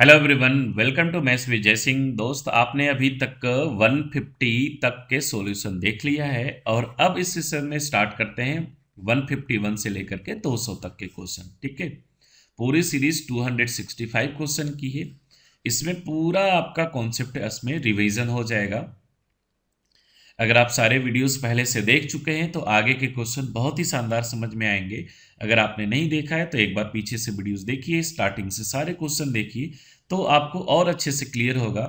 Hello everyone, welcome to maths with Jay Singh. दोस्त, आपने अभी तक 150 तक के सॉल्यूशन देख लिया है और अब इस सेशन में स्टार्ट करते हैं 151 से लेकर के 200 तक के क्वेश्चन। ठीक है, पूरी सीरीज 265 क्वेश्चन की है। इसमें पूरा आपका कॉन्सेप्ट इसमें रिवीजन हो जाएगा। अगर आप सारे वीडियोस पहले से देख चुके हैं तो आगे के क्वेश्चन बहुत ही शानदार समझ में आएंगे। अगर आपने नहीं देखा है तो एक बार पीछे से वीडियोस देखिए, स्टार्टिंग से सारे क्वेश्चन देखिए तो आपको और अच्छे से क्लियर होगा।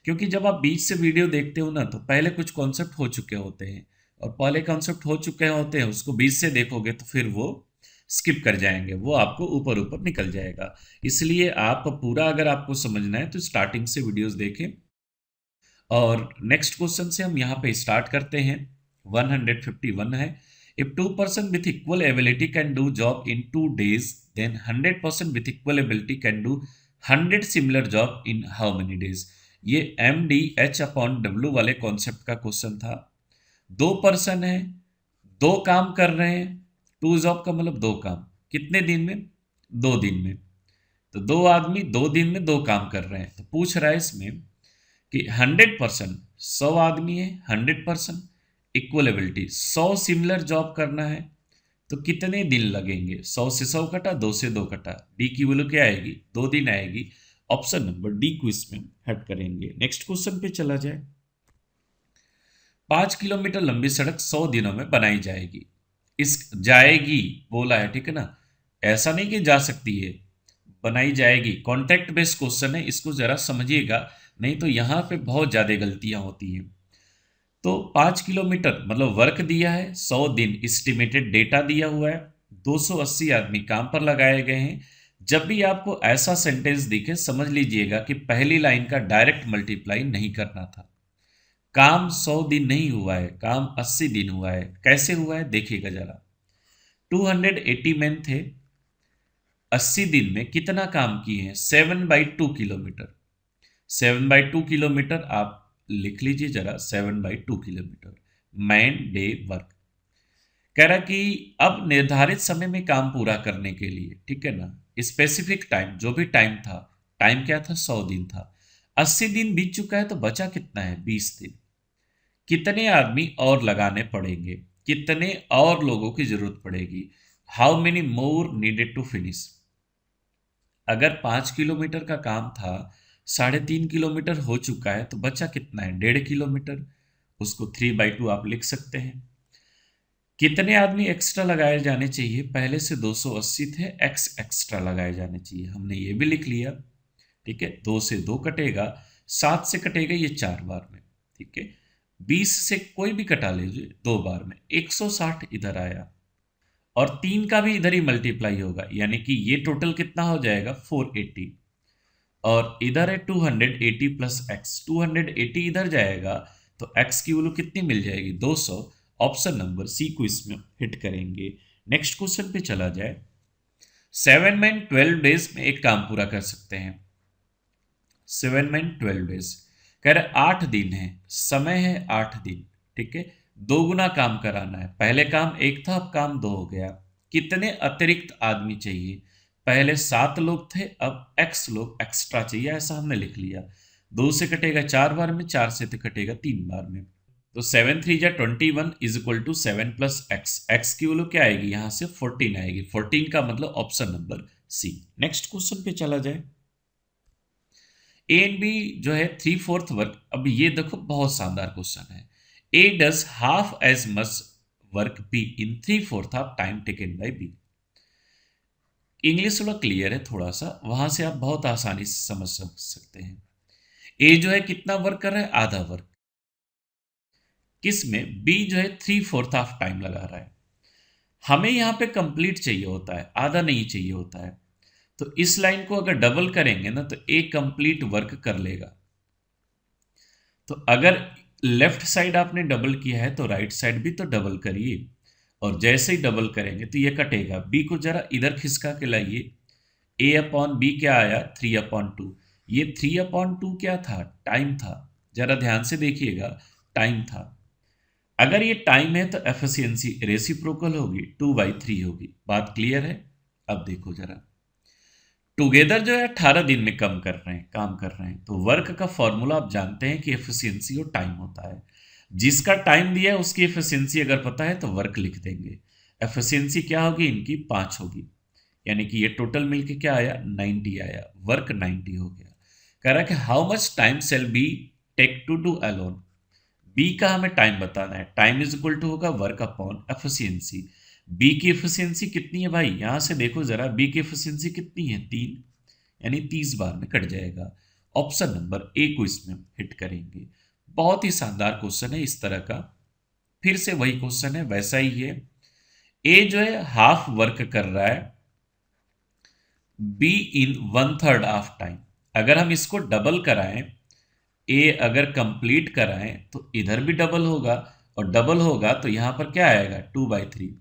क्योंकि जब आप बीच से वीडियो देखते हो ना तो पहले कुछ कॉन्सेप्ट हो चुके होते हैं और पहले कॉन्सेप्ट हो चुके होते हैं उसको बीच से देखोगे तो फिर वो स्किप कर जाएंगे, वो आपको ऊपर ऊपर निकल जाएगा। इसलिए आप पूरा अगर आपको समझना है तो स्टार्टिंग से वीडियोस देखें। और नेक्स्ट क्वेश्चन से हम यहाँ पे स्टार्ट करते हैं। 151 है। If 2 person with equal ability can do job in 2 days, then 100 person with equal ability can do 100 similar job in how many days. ये MDH/W वाले कॉन्सेप्ट का क्वेश्चन था। 2 पर्सन है, दो काम कर रहे हैं। टू जॉब का मतलब दो काम, कितने दिन में? 2 दिन में। तो दो आदमी 2 दिन में दो काम कर रहे हैं। तो पूछ रहा है इसमें कि 100%, 100 आदमी है, 100% इक्वलेबिलिटी, 100 सिमिलर जॉब करना है तो कितने दिन लगेंगे? 100 से 100 कटा, 2 से 2 कटा, डी की वैल्यू क्या आएगी? 2 दिन आएगी। ऑप्शन नंबर डी को इसमें हट करेंगे। नेक्स्ट क्वेश्चन पे चला जाए। 5 किलोमीटर लंबी सड़क 100 दिनों में बनाई जाएगी। इस जाएगी बोला है, ठीक है ना, ऐसा नहीं कि जा सकती है, बनाई जाएगी। कॉन्टेक्ट बेस्ड क्वेश्चन है, इसको जरा समझिएगा, नहीं तो यहां पे बहुत ज्यादा गलतियां होती हैं। तो 5 किलोमीटर मतलब वर्क दिया है, 100 दिन एस्टिमेटेड डेटा दिया हुआ है, 280 आदमी काम पर लगाए गए हैं। जब भी आपको ऐसा सेंटेंस दिखे समझ लीजिएगा कि पहली लाइन का डायरेक्ट मल्टीप्लाई नहीं करना था। काम 100 दिन नहीं हुआ है, काम 80 दिन हुआ है। कैसे हुआ है देखिएगा जरा। 280 मैन थे, 80 दिन में कितना काम किए हैं? 7/2 किलोमीटर। 7/2 किलोमीटर आप लिख लीजिए जरा, 7/2 किलोमीटर मैन डे वर्क। कह रहा कि अब निर्धारित समय में काम पूरा करने के लिए, ठीक है ना, स्पेसिफिक टाइम, जो भी टाइम था, टाइम क्या था? 100 दिन था। 80 दिन बीत चुका है तो बचा कितना है? 20 दिन। कितने आदमी और लगाने पड़ेंगे? कितने और लोगों की जरूरत पड़ेगी? How many more needed to finish. अगर 5 किलोमीटर का काम था, 3.5 किलोमीटर हो चुका है तो बचा कितना है? 1.5 किलोमीटर। उसको 3/2 आप लिख सकते हैं। कितने आदमी एक्स्ट्रा लगाए जाने चाहिए? पहले से 280 थे, एक्स एक्स्ट्रा लगाए जाने चाहिए, हमने ये भी लिख लिया। ठीक है, 2 से 2 कटेगा, 7 से कटेगा ये 4 बार में। ठीक है, 20 से कोई भी कटा लीजिए 2 बार में, 160 इधर आया और 3 का भी इधर ही मल्टीप्लाई होगा, यानी कि ये टोटल कितना हो जाएगा? 480। और इधर है 280 प्लस एक्स, 280 इधर जाएगा तो एक्स की वैल्यू कितनी मिल जाएगी? 200। ऑप्शन नंबर सी को इसमें हिट करेंगे। नेक्स्ट क्वेश्चन पे चला जाए। 7 मैन 12 डेज में एक काम पूरा कर सकते हैं। 7 मैन 12 डेज, कह रहे 8 दिन है, समय है 8 दिन। ठीक है, दो गुना काम कराना है। पहले काम एक था, अब काम दो हो गया। कितने अतिरिक्त आदमी चाहिए? पहले 7 लोग थे, अब एक्स लोग एक्स्ट्रा चाहिए, ऐसा हमने लिख लिया। 2 से कटेगा 4 बार में, 4 से तो कटेगा 3 बार में। तो 7×3 = 21 is equal to 7 plus X. X की वैल्यू क्या आएगी? यहां से 14 आएगी। 14 का मतलब option number C. Next question पे चला जाए। ए एंड बी जो है 3/4 वर्क। अब ये देखो बहुत शानदार क्वेश्चन है। A does half as much work B in 3/4 of time taken by B. English थोड़ा क्लियर है, थोड़ा सा वहां से आप बहुत आसानी से समझ सकते हैं। ए जो है कितना वर्क कर रहा है? आधा वर्क। किस में? बी जो है 3/4 ऑफ टाइम लगा रहा है। हमें यहां पे कंप्लीट चाहिए होता है, आधा नहीं चाहिए होता है। तो इस लाइन को अगर डबल करेंगे ना तो ए कंप्लीट वर्क कर लेगा। तो अगर लेफ्ट साइड आपने डबल किया है तो राइट साइड भी तो डबल करिए। और जैसे ही डबल करेंगे तो ये कटेगा। बी को जरा इधर खिसका के लाइए। A/B क्या आया? 3/2। ये 3/2 क्या था? टाइम था। जरा ध्यान से देखिएगा, टाइम था। अगर ये टाइम है तो एफिशिएंसी रेसिप्रोकल होगी, 2/3 होगी। बात क्लियर है? अब देखो जरा, टुगेदर जो है 18 दिन में कम कर रहे हैं, काम कर रहे हैं। तो वर्क का फॉर्मूला आप जानते हैं कि एफिशिएंसी और टाइम होता है। जिसका टाइम दिया है उसकी एफिशिएंसी अगर पता है तो वर्क लिख देंगे। एफिशिएंसी क्या होगी इनकी 5 होगी, यानी कि ये टोटल मिलके क्या आया 90 आया, वर्क 90 हो गया। कह रहा है कि how much time shall be take to do alone. B का हमें टाइम बताना है, टाइम इज इक्वल टू होगा वर्क अपॉन एफिशिएंसी। बी की एफिशिएंसी कितनी है भाई, यहां से देखो जरा, बी की एफिशिएंसी कितनी है 3, यानी 30 बार में कट जाएगा। ऑप्शन नंबर ए को इसमें हिट करेंगे। बहुत ही शानदार क्वेश्चन है इस तरह का, फिर से वही क्वेश्चन है वैसा ही है। ए जो है हाफ वर्क कर रहा है, बी इन 1/3 ऑफ टाइम। अगर हम इसको डबल कराएं, ए अगर कंप्लीट कराएं तो इधर भी डबल होगा, और डबल होगा तो यहां पर क्या आएगा 2/3।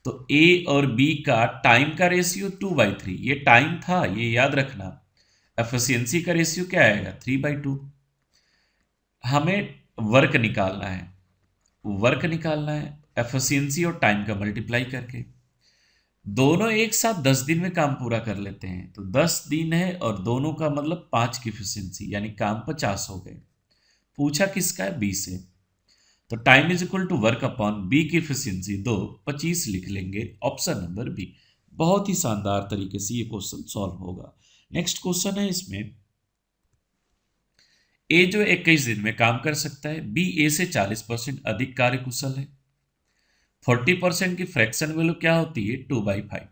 तो ए और बी का टाइम का रेशियो 2/3, ये टाइम था ये याद रखना। एफिशिएंसी का रेशियो क्या आएगा 3/2। हमें वर्क निकालना है, वर्क निकालना है एफिशिएंसी और टाइम का मल्टीप्लाई करके। दोनों एक साथ 10 दिन में काम पूरा कर लेते हैं, तो 10 दिन है और दोनों का मतलब 5 की एफिशिएंसी, यानी काम 50 हो गए। पूछा किसका है, बी से। तो time is equal to work upon B की एफिशिएंसी 2, 25 लिख लेंगे, ऑप्शन नंबर बी। बहुत ही शानदार तरीके से ये क्वेश्चन सॉल्व होगा। नेक्स्ट क्वेश्चन है इसमें, ए जो 21 दिन में काम कर सकता है, बी ए से 40% अधिक कार्यकुशल है। 40% की फ्रैक्शन वैल्यू क्या होती है 2/5।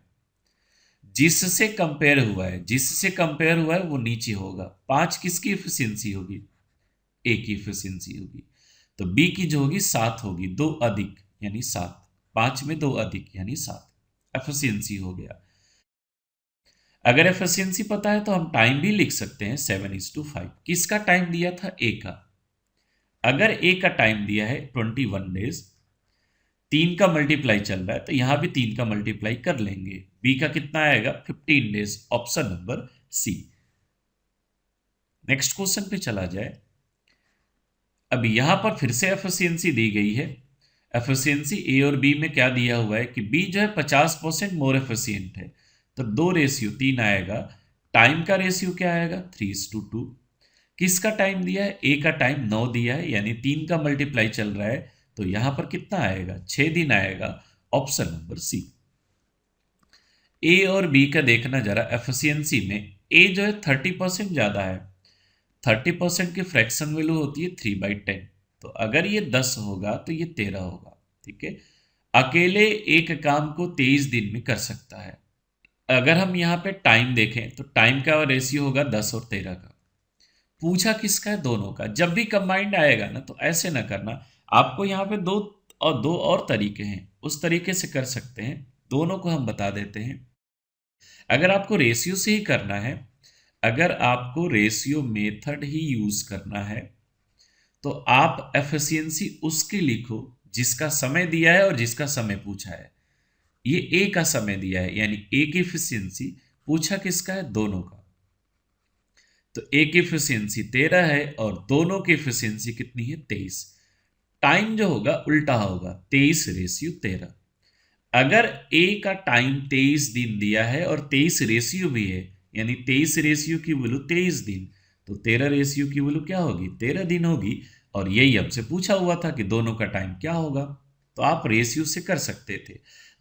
जिससे कंपेयर हुआ है, जिससे कंपेयर हुआ है वो नीचे होगा। 5 किसकी एफिशिएंसी होगी, ए की एफिशिएंसी होगी। तो बी की जो होगी 7 होगी, 2 अधिक यानी 7, 5 में 2 अधिक यानी 7, एफिशिएंसी हो गया। अगर एफिशिएंसी पता है तो हम टाइम भी लिख सकते हैं 7:5। किसका टाइम दिया था, ए का। अगर ए का टाइम दिया है 21 डेज, 3 का मल्टीप्लाई चल रहा है तो यहां भी 3 का मल्टीप्लाई कर लेंगे। बी का कितना आएगा 15 days, option number C. Next question पे चला जाए। अब यहां पर फिर से एफिशिएंसी दी गई है। एफिशिएंसी ए और बी में क्या दिया हुआ है कि बी जो है 50% मोर एफिशिएंट है, तो 2:3 आएगा। टाइम का रेशियो क्या आएगा 3:2। किसका टाइम दिया है, ए का टाइम 9 दिया है, यानी 3 का मल्टीप्लाई चल रहा है, तो यहां पर कितना आएगा 6 दिन आएगा, ऑप्शन नंबर सी। ए और बी का देखना जरा, एफिशिएंसी में ए जो है 30% ज्यादा है। 30% की फ्रैक्शन वैल्यू होती है 3/10। तो अगर ये 10 होगा तो ये 13 होगा, ठीक है। अकेले एक काम को 23 दिन में कर सकता है। अगर हम यहाँ पे टाइम देखें तो टाइम का रेशियो होगा 10 और 13 का। पूछा किसका है, दोनों का। जब भी कंबाइंड आएगा ना तो ऐसे ना करना, आपको यहाँ पे दो और तरीके हैं, उस तरीके से कर सकते हैं। दोनों को हम बता देते हैं। अगर आपको रेशियो से ही करना है, अगर आपको रेशियो मेथड ही यूज करना है, तो आप एफिशिएंसी उसकी लिखो जिसका समय दिया है और जिसका समय पूछा है। ये ए का समय दिया है, यानी ए की एफिशिएंसी। पूछा किसका है, दोनों का। तो ए की एफिशिएंसी 13 है और दोनों की एफिशिएंसी कितनी है 23। टाइम जो होगा उल्टा होगा, 23:13। अगर ए का टाइम 23 दिन दिया है और 23 रेशियो भी है, यानी 23 रेशियो की वैल्यू 23 दिन, तो 13 रेशियो की वैल्यू क्या होगी 13 दिन होगी। और यही हमसे पूछा हुआ था कि दोनों का टाइम क्या होगा, तो आप रेशियो से कर सकते थे।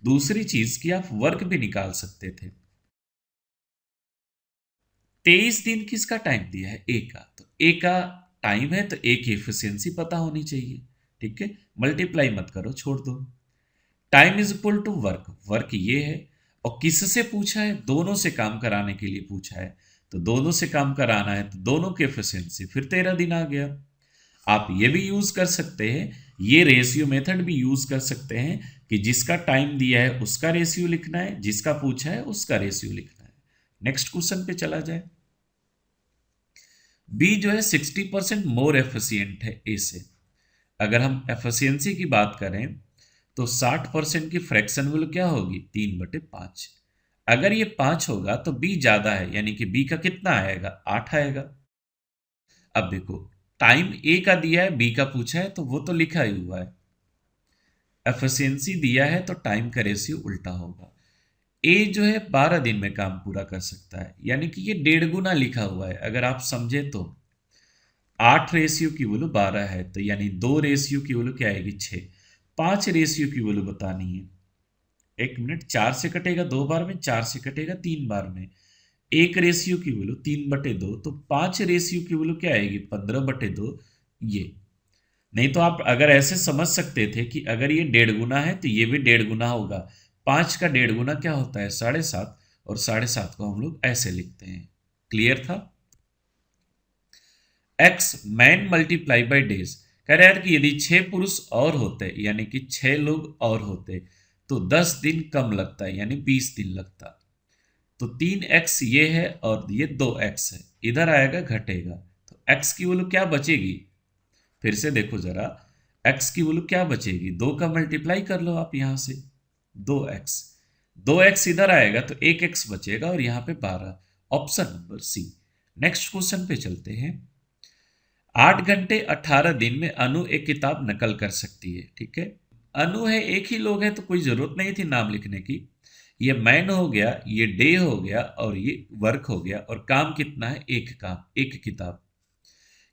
दूसरी चीज कि आप वर्क भी निकाल सकते थे। 23 दिन किसका टाइम दिया है, ए का। तो ए का टाइम है तो ए की एफिशिएंसी पता होनी चाहिए, ठीक है। मल्टीप्लाई मत करो, छोड़ दो। Time is equal to work, work ये है। और किससे पूछा है, दोनों से काम कराने के लिए पूछा है। तो दोनों से काम कराना है तो दोनों की एफिशिएंसी, फिर 13 दिन आ गया। आप ये भी यूज कर सकते हैं, ये रेशियो मेथड भी यूज कर सकते हैं कि जिसका टाइम दिया है उसका रेशियो लिखना है, जिसका पूछा है उसका रेशियो लिखना है। नेक्स्ट क्वेश्चन पे चला जाए। बी जो है 60% मोर एफिशिएंट है ए से। अगर हम एफिशिएंसी की बात करें तो 60% की फ्रैक्शन वैल्यू क्या होगी 3/5। अगर ये 5 होगा तो बी ज्यादा है, यानी कि बी का कितना आएगा 8 आएगा। अब देखो, टाइम ए का दिया है, बी का पूछा है, तो वो तो लिखा ही हुआ है। एफिशिएंसी दिया है तो टाइम का रेशियो उल्टा होगा। ए जो है 12 दिन में काम पूरा कर सकता है, यानी कि ये 1.5 गुना लिखा हुआ है। अगर आप समझे तो 8 रेशियो की वैल्यू 12 है, तो यानी 2 रेशियो की वैल्यू क्या आएगी 6। 5 रेशियो की वैल्यू बतानी है। 1 मिनट, 4 से कटेगा 2 बार में, 4 से कटेगा 3 बार में। 1 रेशियो की वैल्यू 3/2, तो 5 रेशियो की वैल्यू क्या आएगी 15/2। ये नहीं तो आप अगर ऐसे समझ सकते थे कि अगर ये 1.5 गुना है तो ये भी 1.5 गुना होगा। 5 का 1.5 गुना क्या होता है 7.5, और 7.5 को हम लोग ऐसे लिखते हैं। क्लियर था। X man multiply by days, कह रहे यार कि यदि 6 पुरुष और होते, यानी कि 6 लोग और होते, तो 10 दिन कम लगता है, यानी 20 दिन लगता। तो 3x ये है और ये 2x है, इधर आएगा घटेगा, तो x की वैल्यू क्या बचेगी। फिर से देखो जरा, x की वैल्यू क्या बचेगी, 2 का मल्टीप्लाई कर लो आप यहां से, 2x। 2x इधर आएगा तो 1x बचेगा, और यहां पे 12। Option number C. Next question पे चलते हैं। 8 घंटे 18 दिन में अनु एक किताब नकल कर सकती है। ठीक है, अनु है, एक ही लोग है तो कोई जरूरत नहीं थी नाम लिखने की। ये मैन हो गया, ये डे हो गया, और ये वर्क हो गया, और काम कितना है, एक काम, एक किताब।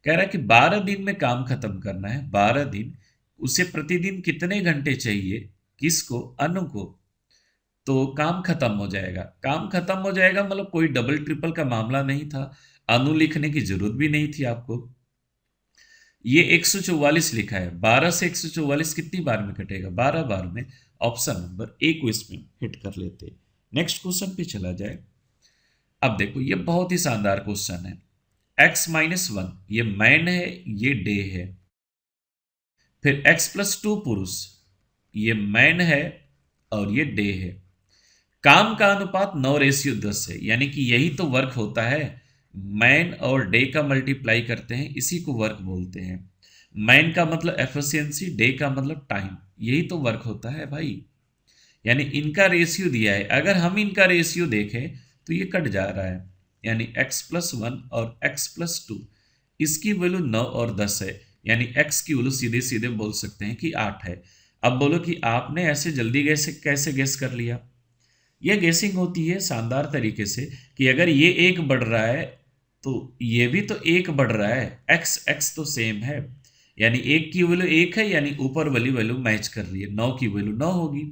कह रहा है कि 12 दिन में काम खत्म करना है, 12 दिन। उसे प्रतिदिन कितने घंटे चाहिए, किसको, अनु को। तो काम खत्म हो जाएगा, काम खत्म हो जाएगा मतलब कोई डबल ट्रिपल का मामला नहीं था, अनु लिखने की जरूरत भी नहीं थी आपको। ये 144 लिखा है, 12 से 144 कितनी बार में कटेगा, 12 बार में। ऑप्शन नंबर ए को इसमें हिट कर लेते हैं। नेक्स्ट क्वेश्चन पे चला जाए। अब देखो ये बहुत ही शानदार क्वेश्चन है। x-1 ये मैन है, ये डे है। फिर x+2 पुरुष, ये मैन है और ये डे है। काम का अनुपात 9:10 है, यानी कि यही तो वर्क होता है। मैन और डे का मल्टीप्लाई करते हैं, इसी को वर्क बोलते हैं। मैन का मतलब एफिशिएंसी, डे का मतलब टाइम, यही तो वर्क होता है भाई। यानी इनका रेशियो दिया है, अगर हम इनका रेशियो देखें तो ये कट जा रहा है, यानी x+1 और x+2, इसकी वैल्यू 9 और 10 है, यानी x की वैल्यू सीधे सीधे बोल सकते हैं कि 8 है। अब बोलो कि आपने ऐसे जल्दी कैसे गेस कर लिया। यह गेसिंग होती है शानदार तरीके से कि अगर ये एक बढ़ रहा है तो ये भी तो एक बढ़ रहा है, x तो सेम है, यानी एक की वैल्यू एक है, यानी ऊपर वाली वैल्यू मैच कर रही है, 9 की वैल्यू 9 होगी।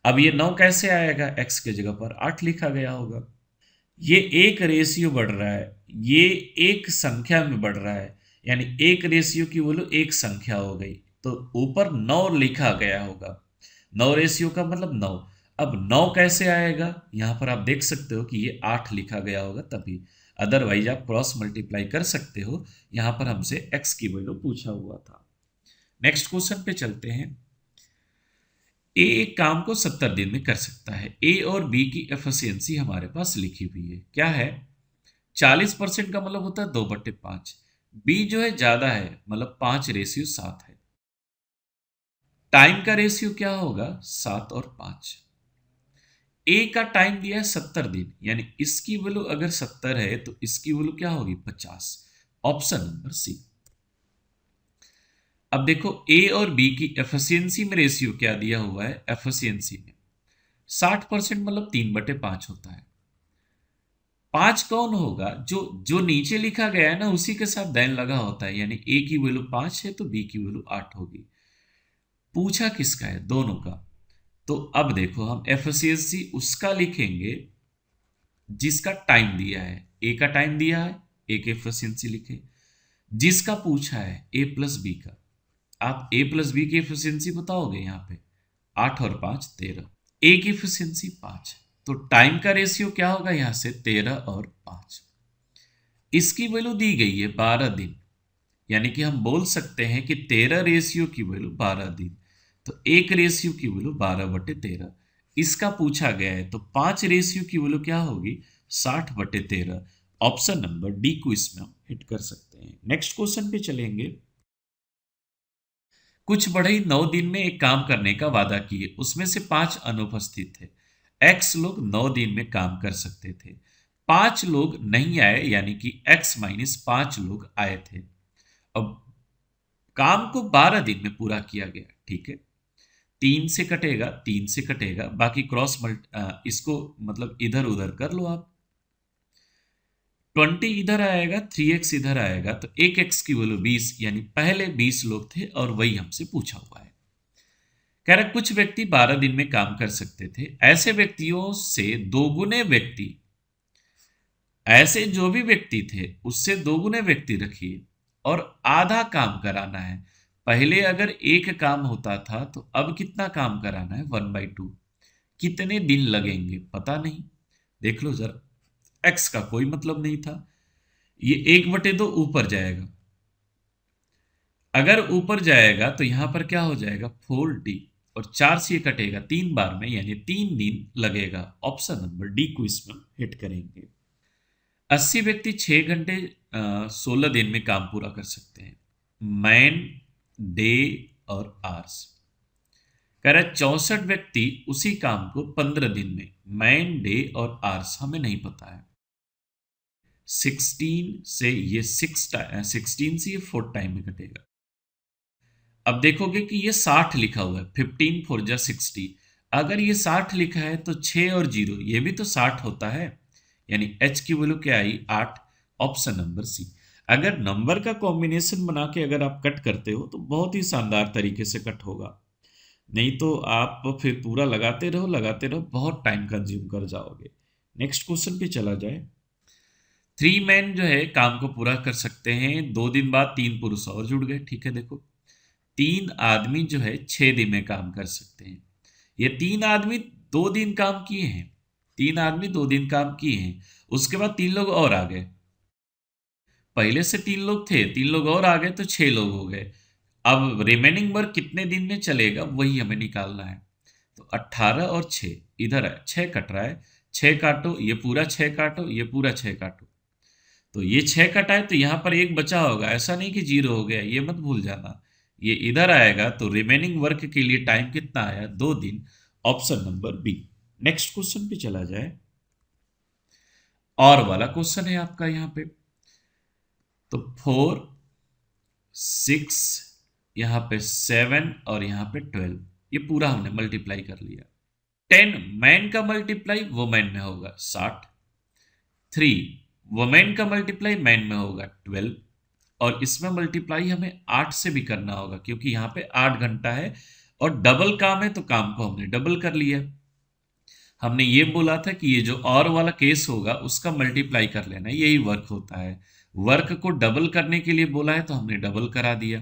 अब ये 9 कैसे आएगा, x के जगह पर 8 लिखा गया होगा। ये एक रेशियो बढ़ रहा है, ये एक संख्या में बढ़ रहा है, यानी एक रेशियो की वैल्यू एक संख्या हो गई, तो ऊपर 9 लिखा गया होगा। 9 रेशियो का मतलब 9। अब 9 कैसे आएगा, यहां पर आप देख सकते हो कि ये 8 लिखा गया होगा तभी, अदरवाइज आप क्रॉस मल्टीप्लाई कर सकते हो। यहां पर हमसे x की वैल्यू पूछा हुआ था। नेक्स्ट क्वेश्चन पे चलते हैं। ए एक काम को 70 दिन में कर सकता है। ए और बी की एफिशिएंसी हमारे पास लिखी हुई है, क्या है 40% का मतलब होता है 2/5। बी जो है ज्यादा है, मतलब 5:7 है। टाइम का रेशियो क्या होगा 7 और 5। ए का टाइम दिया है 70 दिन, यानी इसकी वैल्यू अगर 70 है तो इसकी वैल्यू क्या होगी 50। Option number C. अब देखो ए और बी की एफिशिएंसी में रेशियो क्या दिया हुआ है, एफिशिएंसी में 60% मतलब 3/5 होता है। 5 कौन होगा, जो जो नीचे लिखा गया है ना उसी के साथ देन लगा होता है, यानी ए की वैल्यू 5 है तो बी की वैल्यू 8 होगी। पूछा किसका है, दोनों का। तो अब देखो हम एफिशिएंसी उसका लिखेंगे जिसका टाइम दिया है, ए का टाइम दिया है, ए की एफिशिएंसी लिखे। जिसका पूछा है ए प्लस बी का, आप ए प्लस बी की एफिशिएंसी बताओगे, यहां पे 8 और 5 13, ए की एफिशिएंसी 5, तो टाइम का रेशियो क्या होगा यहां से 13 और 5। इसकी वैल्यू दी गई है 12 दिन, यानी कि हम बोल सकते हैं कि 13 रेशियो की वैल्यू 12 दिन, तो एक रेशियो की वैल्यू 12/13। इसका पूछा गया है तो 5 रेशियो की वैल्यू क्या होगी 60/13। ऑप्शन नंबर डी को इसमें हम हिट कर सकते हैं। नेक्स्ट क्वेश्चन पे चलेंगे। कुछ बढ़ई 9 दिन में एक काम करने का वादा किए, उसमें से 5 अनुपस्थित थे। x लोग 9 दिन में काम कर सकते थे, 5 लोग नहीं आए, यानी कि x-5 लोग आए थे। अब काम को 12 दिन में पूरा किया गया, ठीक है। 3 से कटेगा, 3 से कटेगा, बाकी इसको मतलब इधर उधर कर लो आप। 20 इधर आएगा, 3x इधर आएगा, तो 1x की वैल्यू 20, यानी पहले 20 लोग थे और वही हमसे पूछा हुआ है। कह रहा कुछ व्यक्ति 12 दिन में काम कर सकते थे। ऐसे व्यक्तियों से दोगुने व्यक्ति, ऐसे जो भी व्यक्ति थे उससे दोगुने व्यक्ति रखिए और आधा काम कराना है। पहले अगर एक काम होता था तो अब कितना काम कराना है, 1/2। कितने दिन लगेंगे पता नहीं, देख लो जरा। x का कोई मतलब नहीं था, ये 1/2 ऊपर जाएगा। अगर ऊपर जाएगा तो यहां पर क्या हो जाएगा, 4d, और 4 से ये कटेगा 3 बार में, यानी 3 दिन लगेगा। ऑप्शन नंबर डी को इसमें हिट करेंगे। 80 व्यक्ति 6 घंटे 16 दिन में काम पूरा कर सकते हैं। मैन, डे और आवर्स। कह रहा है 64 व्यक्ति उसी काम को 15 दिन में, मैन, डे और आवर्स हमें नहीं पता है। 16 से ये 16 से ये 4 टाइम में कटेगा। अब देखोगे कि ये 60 लिखा हुआ है, 15 4 जा 60। अगर ये 60 लिखा है तो 6 और 0 ये भी तो 60 होता है, यानी h की वैल्यू क्या आई, 8। ऑप्शन नंबर सी। अगर नंबर का कॉम्बिनेशन बना के अगर आप कट करते हो तो बहुत ही शानदार तरीके से कट होगा, नहीं तो आप फिर पूरा लगाते रहो, बहुत टाइम कंज्यूम कर जाओगे। नेक्स्ट क्वेश्चन पे चला जाए। 3 मैन जो है काम को पूरा कर सकते हैं, 2 दिन बाद 3 पुरुष और जुड़ गए। ठीक है, देखो 3 आदमी जो है 6 दिन में काम कर सकते हैं। ये 3 आदमी 2 दिन काम किए हैं, 3 आदमी 2 दिन काम किए हैं, उसके बाद 3 लोग और आ गए। पहले से 3 लोग थे, 3 लोग और आ गए तो 6 लोग हो गए। अब रिमेनिंग वर्क कितने दिन में चलेगा वही हमें निकालना है। तो 18 और 6 इधर है, 6 कट रहा है, 6 काटो, ये पूरा 6 काटो, ये पूरा 6 काटो, तो ये 6 कटा है तो यहां पर एक बचा होगा, ऐसा नहीं कि 0 हो गया, ये मत भूल जाना। ये इधर आएगा तो रिमेनिंग वर्क के लिए टाइम कितना आया, 2 दिन। Option number B. Next question पे चला जाए। और वाला क्वेश्चन है आपका यहाँ पे। तो 4 6 यहाँ पे 7 और यहाँ पे 12, ये पूरा हमने मल्टीप्लाई कर लिया। 10 मैन का मल्टीप्लाई वुमेन में होगा 60। 3 वुमेन का मल्टीप्लाई मैन में होगा 12, और इसमें मल्टीप्लाई हमें 8 से भी करना होगा क्योंकि यहाँ पे 8 घंटा है और डबल काम है, तो काम को हमने डबल कर लिया। हमने ये बोला था कि ये जो और वाला केस होगा उसका मल्टीप्लाई कर लेना, यही वर्क होता है। वर्क को डबल करने के लिए बोला है तो हमने डबल करा दिया।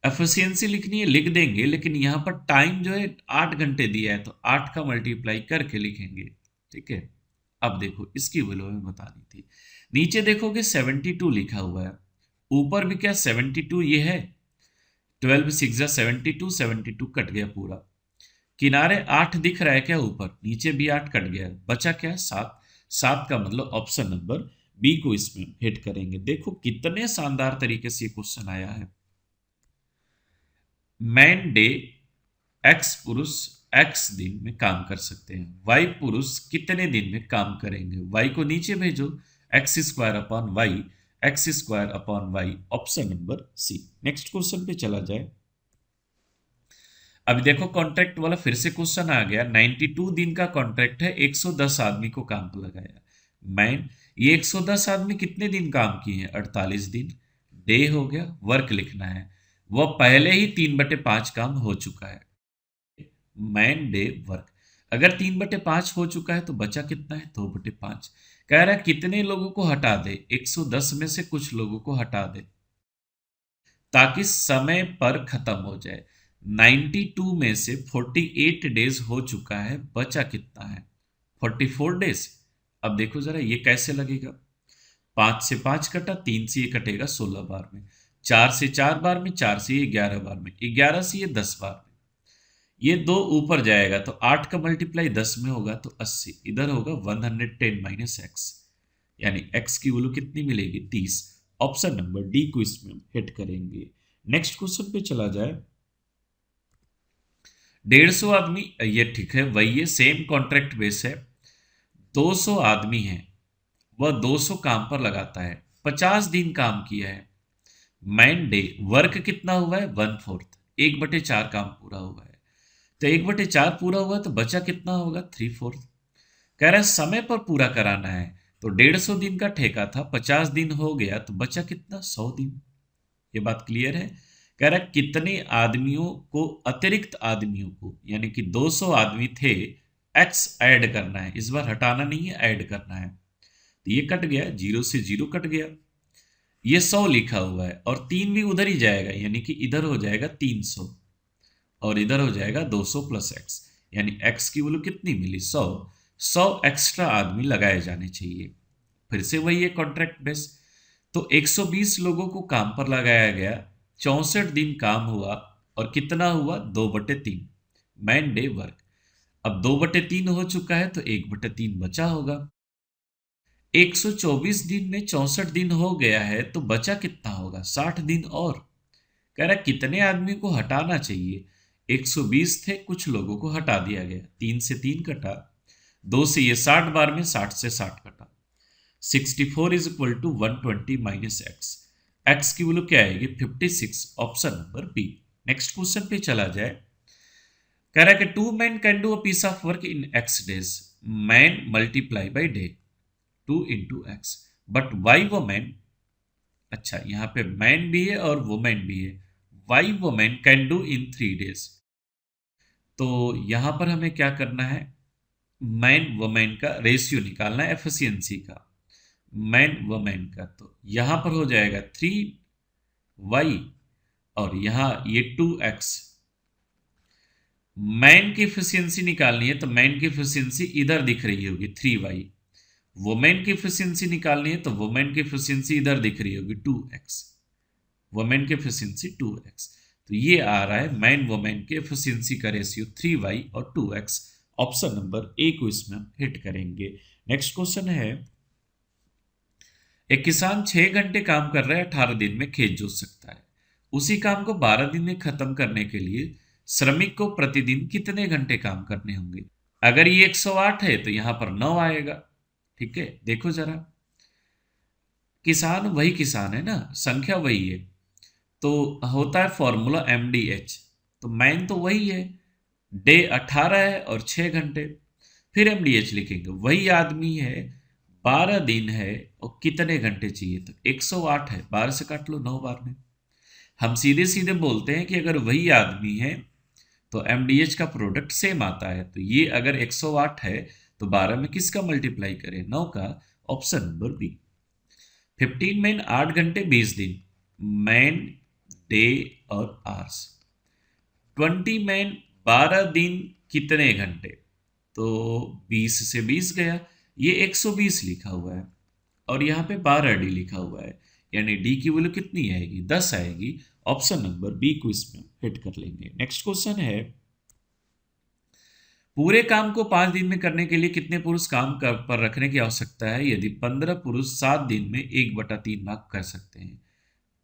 एफिशिएंसी लिखनी है लिख देंगे, लेकिन यहाँ पर टाइम जो है 8 घंटे दिया है तो 8 का मल्टीप्लाई करके लिखेंगे। ठीक है, अब देखो इसकी वैल्यू हमें बतानी थी। नीचे देखोगे 72 लिखा हुआ है, ऊपर भी क्या 72 ये है, 12 6 जा 72, 72 कट गया पूरा। किनारे 8 दिख रहा है क्या ऊपर, नीचे भी 8 कट गया, बचा क्या 7। 7 का मतलब ऑप्शन नंबर बी को इसमें हिट करेंगे। देखो कितने शानदार तरीके से ये क्वेश्चन आया है। मैन डे, एक्स पुरुष एक्स दिन में काम कर सकते हैं, वाई पुरुष कितने दिन में काम करेंगे, वाई को नीचे भेजो, X square upon Y, X square upon Y. Option number C. Next question पे चला जाए। अभी देखो कॉन्ट्रैक्ट वाला फिर से क्वेश्चन आ गया। 92 दिन का कॉन्ट्रैक्ट है, 110 आदमी को काम पर लगाया। मैन, ये 110 आदमी कितने दिन काम किए हैं, 48 दिन। डे हो गया, वर्क लिखना है, वह पहले ही 3/5 काम हो चुका है। मैन डे वर्क, अगर 3/5 हो चुका है तो बचा कितना है, 2/5। कह रहा है कितने लोगों को हटा दे, 110 में से कुछ लोगों को हटा दे ताकि समय पर खत्म हो जाए। 92 में से 48 डेज हो चुका है, बचा कितना है, 44 डेज। अब देखो जरा ये कैसे लगेगा। 5 से 5 कटा, 3 से ये कटेगा 16 बार में, 4 से 4 बार में, 4 से ये 11 बार में, 11 से ये 10 बार में। ये 2 ऊपर जाएगा तो 8 का मल्टीप्लाई 10 में होगा तो 80, इधर होगा 110 माइनस एक्स, यानी एक्स की वैल्यू कितनी मिलेगी, 30। ऑप्शन नंबर डी को इसमें हिट करेंगे। नेक्स्ट क्वेश्चन पे चला जाए। 150 आदमी, ये ठीक है वही है, सेम कॉन्ट्रैक्ट बेस है। 200 आदमी है, वह 200 काम पर लगाता है, 50 दिन काम किया है। मैन डे वर्क कितना हुआ है, 1/4, 1/4 काम पूरा हुआ है। तो 1/4 पूरा हुआ तो बचा कितना होगा, 3/4। कह रहा है समय पर पूरा कराना है, तो 150 दिन का ठेका था, 50 दिन हो गया तो बचा कितना, 100 दिन। ये बात क्लियर है। कह रहा है कितने आदमियों को, अतिरिक्त आदमियों को, यानी कि 200 आदमी थे, एक्स ऐड करना है। इस बार हटाना नहीं है, ऐड करना है। तो ये कट गया, 0 से 0 कट गया। ये 100 लिखा हुआ है और 3 भी उधर ही जाएगा, यानी कि इधर हो जाएगा 300 और इधर हो जाएगा 200 प्लस एक्स, यानी एक्स की वैल्यू कितनी मिली, 100। 100 एक्स्ट्रा आदमी लगाए जाने चाहिए। फिर से वही है कॉन्ट्रैक्ट बेस। तो 120 लोगों को काम पर लगाया गया, 64 दिन काम हुआ और कितना हुआ, 2/3 मैन डे वर्क। अब 2/3 हो चुका है तो 1/3 बचा होगा। 124 दिन में 64 दिन हो गया है तो बचा कितना होगा, 60 दिन और। कह रहा कितने आदमी को हटाना चाहिए, 120 थे, कुछ लोगों को हटा दिया गया, 3 से 3 कटा, 2 से ये 60 बार में 60 से 60 कटा, 64 is equal to 120 minus X. X की वैल्यू क्या आएगी, 56, option number B. Next question पे चला जाए। कह रहा है कि 2 men can do a piece of work in X days, man multiply by day 2 into x, but Y women, अच्छा यहाँ पे मैन भी है और वुमेन भी है, Y women can do in 3 days। तो यहाँ पर हमें क्या करना है, मैन वुमेन का रेशियो निकालना है, एफिशिएंसी का, मैन वुमेन का। तो यहाँ पर हो जाएगा 3y और यहाँ ये 2x। मैन की एफिशिएंसी निकालनी है तो मैन की एफिशिएंसी इधर दिख रही होगी 3y, वुमेन की एफिशिएंसी निकालनी है तो वुमेन की एफिशिएंसी इधर दिख रही होगी 2x, वुमेन की एफिशिएंसी 2x। तो ये आ रहा है मैन वुमेन के एफिशिएंसी का रेशियो 3y और 2x। ऑप्शन नंबर ए को इसमें हम हिट करेंगे। नेक्स्ट क्वेश्चन है, एक किसान 6 घंटे काम कर रहा है, 18 दिन में खेत जोत सकता है। उसी काम को 12 दिन में खत्म करने के लिए श्रमिक को प्रतिदिन कितने घंटे काम करने होंगे। अगर ये 108 है तो यहां पर 9 आएगा। ठीक है, देखो जरा, किसान वही किसान है ना, संख्या वही है, तो होता है फॉर्मूला MDH। तो मैन तो वही है, डे 18 है और 6 घंटे, फिर MDH लिखेंगे, वही आदमी है, 12 दिन है और कितने घंटे चाहिए, तो 108 है, 12 से काट लो 9 बार में। हम सीधे सीधे बोलते हैं कि अगर वही आदमी है तो MDH का प्रोडक्ट सेम आता है। तो ये अगर 108 है तो 12 में किसका मल्टीप्लाई करें, 9 का, ऑप्शन नंबर बी। 15 मैन 8 घंटे 20 दिन, मैन डे और आवर्स। 20 मैन 12 दिन कितने घंटे, तो 20 से 20 गया, ये 120 लिखा हुआ है और यहाँ पे 12 डी लिखा हुआ है, यानी डी की वैल्यू कितनी आएगी, 10 आएगी। ऑप्शन नंबर बी को इसमें हिट कर लेंगे। नेक्स्ट क्वेश्चन है, पूरे काम को 5 दिन में करने के लिए कितने पुरुष काम पर रखने की आवश्यकता है। यदि 15 पुरुष 7 दिन में 1/3 भाग कर सकते हैं।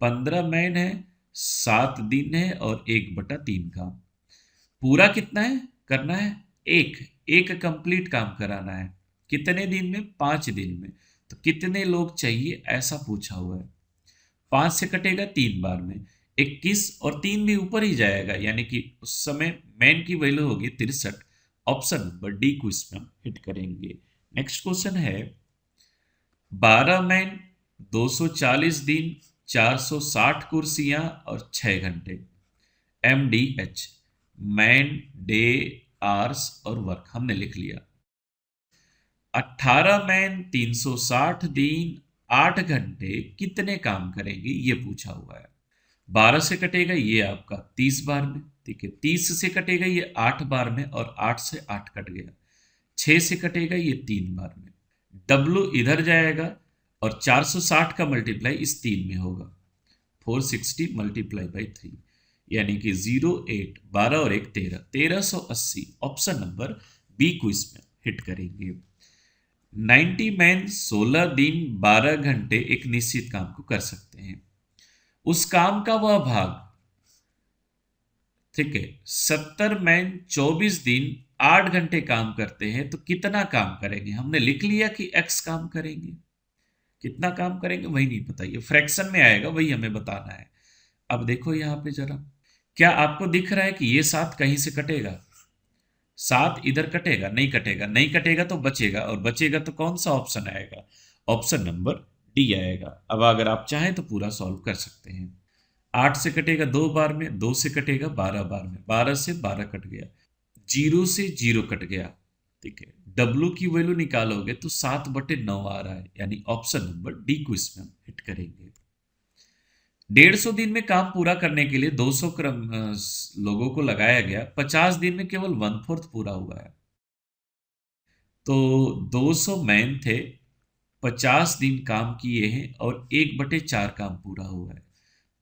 15 मैन है, 7 दिन है और 1/3 काम। पूरा कितना है करना है, एक कंप्लीट काम कराना है, कितने दिन में, 5 दिन में। तो कितने लोग चाहिए ऐसा पूछा हुआ है। 5 से कटेगा 3 बार में, 21 और 3 भी ऊपर ही जाएगा, यानी कि उस समय मैन की वैल्यू होगी 63। ऑप्शन नंबर डी को इसमें हम हिट करेंगे। नेक्स्ट क्वेश्चन है, 12 मैन 240 दिन 460 कुर्सियां और 6 घंटे, MDH, मैन डे आवर्स और वर्क हमने लिख लिया। 18 मैन 360 दिन 8 घंटे कितने काम करेंगे ये पूछा हुआ है। 12 से कटेगा ये आपका 30 बार में, ठीक है, 30 से कटेगा ये 8 बार में और 8 से 8 कट गया, 6 से कटेगा ये 3 बार में, W इधर जाएगा और 460 का मल्टीप्लाई इस 3 में होगा, 460 मल्टीप्लाई बाई 3, यानी कि 0 8 12 और 1 13, 1380। ऑप्शन नंबर बी को इसमें हिट करेंगे। 90 मैन 16 दिन 12 घंटे एक निश्चित काम को कर सकते हैं। उस काम का वह भाग, ठीक है, 70 मैन 24 दिन 8 घंटे काम करते हैं तो कितना काम करेंगे। हमने लिख लिया कि x काम करेंगे, कितना काम करेंगे वही नहीं पता, ये फ्रैक्शन में आएगा, वही हमें बताना है। अब देखो यहाँ पे जरा, क्या आपको दिख रहा है कि ये 7 कहीं से कटेगा, 7 इधर कटेगा, नहीं कटेगा, नहीं कटेगा तो बचेगा, और बचेगा तो कौन सा ऑप्शन आएगा? ऑप्शन नंबर डी आएगा। अब अगर आप चाहें तो पूरा सॉल्व कर सकते हैं। 8 से कटेगा 2 बार में, 2 से कटेगा 12 बार में, 12 से 12 कट गया, 0 से 0 कट गया। ठीक है, W की वैल्यू निकालोगे तो 7/9 आ रहा है, यानी ऑप्शन नंबर डी को इसमें हम हिट करेंगे। 150 दिन में काम पूरा करने के लिए 200 लोगों को लगाया गया, 50 दिन में केवल 1/4 पूरा हुआ है। तो 200 मैन थे, 50 दिन काम किए हैं और 1/4 काम पूरा हुआ है,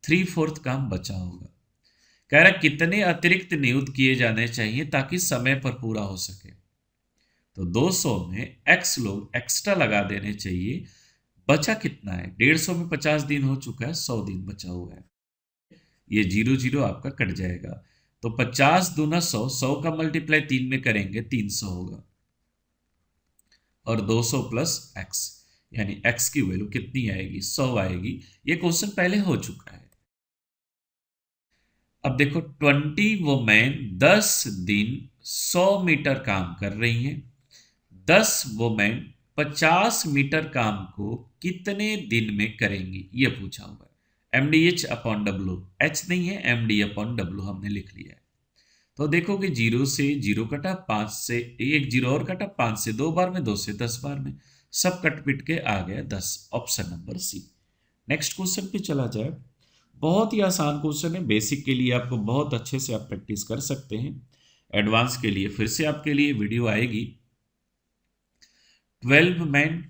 3/4 काम बचा होगा। कह रहा कितने अतिरिक्त नियुक्त किए जाने चाहिए ताकि समय पर पूरा हो सके? तो 200 में x लोग एक्स्ट्रा लगा देने चाहिए। बचा कितना है? 150 में 50 दिन हो चुका है, 100 दिन बचा हुआ है। ये 0 0 आपका कट जाएगा, तो 50 दूना 100, 100 का मल्टीप्लाई 3 में करेंगे 300 होगा, और 200 प्लस x, यानी x की वैल्यू कितनी आएगी? 100 आएगी। ये क्वेश्चन पहले हो चुका है। अब देखो 20 वुमेन 10 दिन 100 मीटर काम कर रही हैं। 10 वुमेन 50 मीटर काम को कितने दिन में करेंगी, ये पूछा हुआ है। MDH अपॉन डब्ल्यू, एच नहीं है, MD अपॉन डब्ल्यू हमने लिख लिया है। तो देखोगे 0 से 0 कटा, 5 से 1 0 और कटा, 5 से 2 बार में, 2 से 10 बार में, सब कट पिट के आ गया 10, option number C. Next question पे चला जाए। बहुत ही आसान क्वेश्चन है, बेसिक के लिए आपको बहुत अच्छे से आप प्रैक्टिस कर सकते हैं। एडवांस के लिए फिर से आपके लिए वीडियो आएगी। 12 मैन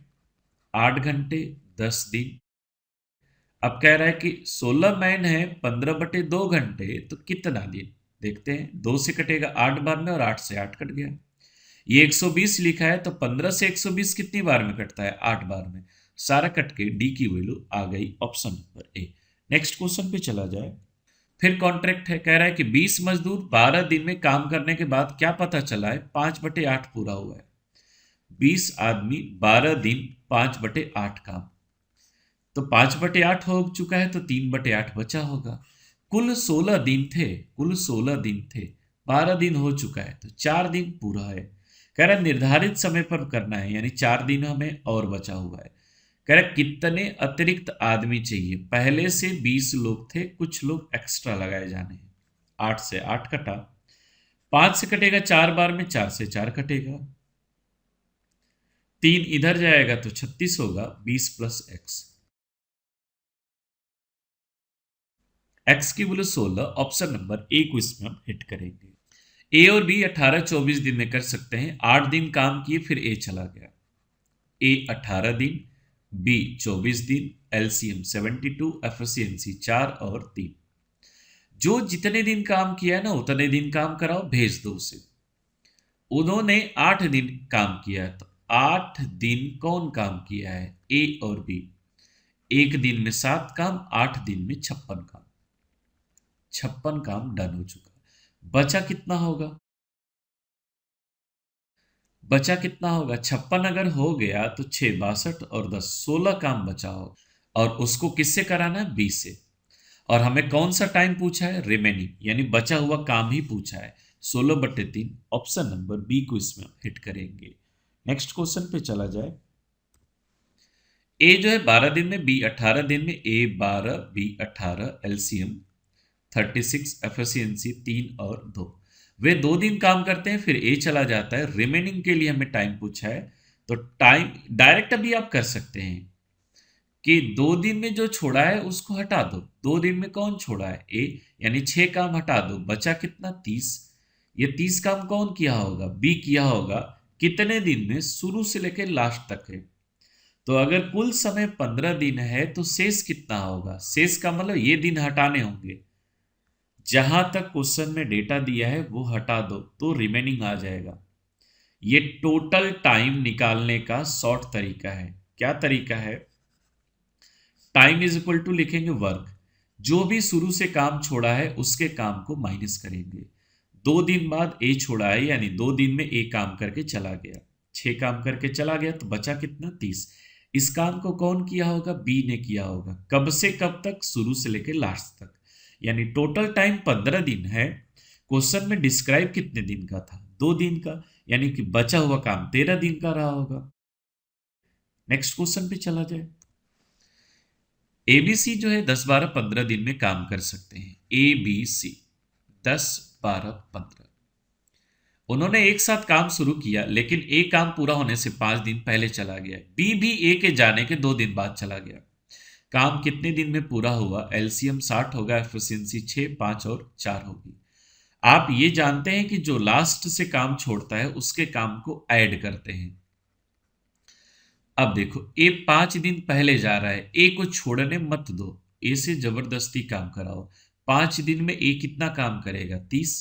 8 घंटे 10 दिन। अब कह रहा है कि 16 मैन है 15/2 घंटे, तो कितना दिन? देखते हैं, 2 से कटेगा 8 बार में और 8 से 8 कट गया। ये 120 लिखा है, तो 15 से 120 कितनी बार में कटता है? 8 बार में। सारा कट के डी की वैल्यू आ गई, option number A. Next question पे चला जाए। फिर कॉन्ट्रैक्ट है, कह रहा है कि 20 मजदूर 12 दिन में काम करने के बाद क्या पता चला है? 5/8 पूरा हुआ है। 20 आदमी 12 दिन 5/8 काम, तो 5/8 हो चुका है, तो 3/8 बचा होगा। कुल 16 दिन थे, कुल 16 दिन थे, 12 दिन हो चुका है, तो 4 दिन पूरा है। कह रहा है निर्धारित समय पर करना है, यानी 4 दिन हमें और बचा हुआ है। कह रहा कितने अतिरिक्त आदमी चाहिए? पहले से 20 लोग थे, कुछ लोग एक्स्ट्रा लगाए जाने हैं। 8 से 8 कटा, 5 से कटेगा 4 बार में, 4 से 4 कटेगा, 3 इधर जाएगा तो 36 होगा, 20 प्लस एक्स, एक्स की वैल्यू 16, ऑप्शन नंबर ए को इसमें हम हिट करेंगे। ए और बी 18-24 दिन में कर सकते हैं। 8 दिन काम किए, फिर ए चला गया। ए 18 दिन, बी 24 दिन, एलसीएम 72, एफिशिएंसी 4 और 3। जो जितने दिन काम किया है ना, उतने दिन काम कराओ, भेज दो उसे। उन्होंने 8 दिन काम किया है, तो 8 दिन कौन काम किया है? ए और बी। 1 दिन में 7 काम, 8 दिन में 56 काम, 56 काम डन हो चुका। बचा कितना होगा? बचा कितना होगा? 56 अगर हो गया तो 6 62 और 10 16 काम बचा हो, और उसको किससे कराना है? बी से। और हमें कौन सा टाइम पूछा है? रिमेनिंग, यानी बचा हुआ काम ही पूछा है। 16/3, ऑप्शन नंबर बी को इसमें हिट करेंगे। नेक्स्ट क्वेश्चन पे चला जाए। ए जो है 12 दिन में, बी 18 दिन में, ए 12 बी 18, एलसीएम 36, एफिशिएंसी 3 और 2। वे 2 दिन काम करते हैं, फिर ए चला जाता है। रिमेनिंग के लिए हमें टाइम पूछा है, तो टाइम डायरेक्ट अभी आप कर सकते हैं कि 2 दिन में जो छोड़ा है उसको हटा दो। 2 दिन में कौन छोड़ा है? ए, यानी 6 काम हटा दो, बचा कितना? 30। ये 30 काम कौन किया होगा? बी किया होगा। कितने दिन में? शुरू से लेकर लास्ट तक है। तो अगर कुल समय 15 दिन है, तो शेष कितना होगा? शेष का मतलब ये दिन हटाने होंगे। जहां तक क्वेश्चन में डेटा दिया है वो हटा दो, तो रिमेनिंग आ जाएगा। ये टोटल टाइम निकालने का शॉर्ट तरीका है। क्या तरीका है? टाइम इज इक्वल टू लिखेंगे वर्क, जो भी शुरू से काम छोड़ा है उसके काम को माइनस करेंगे। 2 दिन बाद ए छोड़ा है, यानी 2 दिन में ए काम करके चला गया, 6 काम करके चला गया, तो बचा कितना? 30। इस काम को कौन किया होगा? बी ने किया होगा। कब से कब तक? शुरू से लेकर लास्ट तक, यानी टोटल टाइम 15 दिन है। क्वेश्चन में डिस्क्राइब कितने दिन का था? 2 दिन का, यानी कि बचा हुआ काम 13 दिन का रहा होगा। नेक्स्ट क्वेश्चन पे चला जाए। एबीसी जो है 10 12 15 दिन में काम कर सकते हैं। ए बी सी 10 12 15, उन्होंने एक साथ काम शुरू किया, लेकिन ए काम पूरा होने से 5 दिन पहले चला गया। बी भी ए के जाने के 2 दिन बाद चला गया। काम कितने दिन में पूरा हुआ? एलसीएम 60 होगा, एफिशिएंसी 6, 5 और 4 होगी। आप ये जानते हैं कि जो लास्ट से काम छोड़ता है उसके काम को ऐड करते हैं। अब देखो, ए 5 दिन पहले जा रहा है, ए को छोड़ने मत दो, ए से जबरदस्ती काम कराओ। 5 दिन में ए कितना काम करेगा? 30।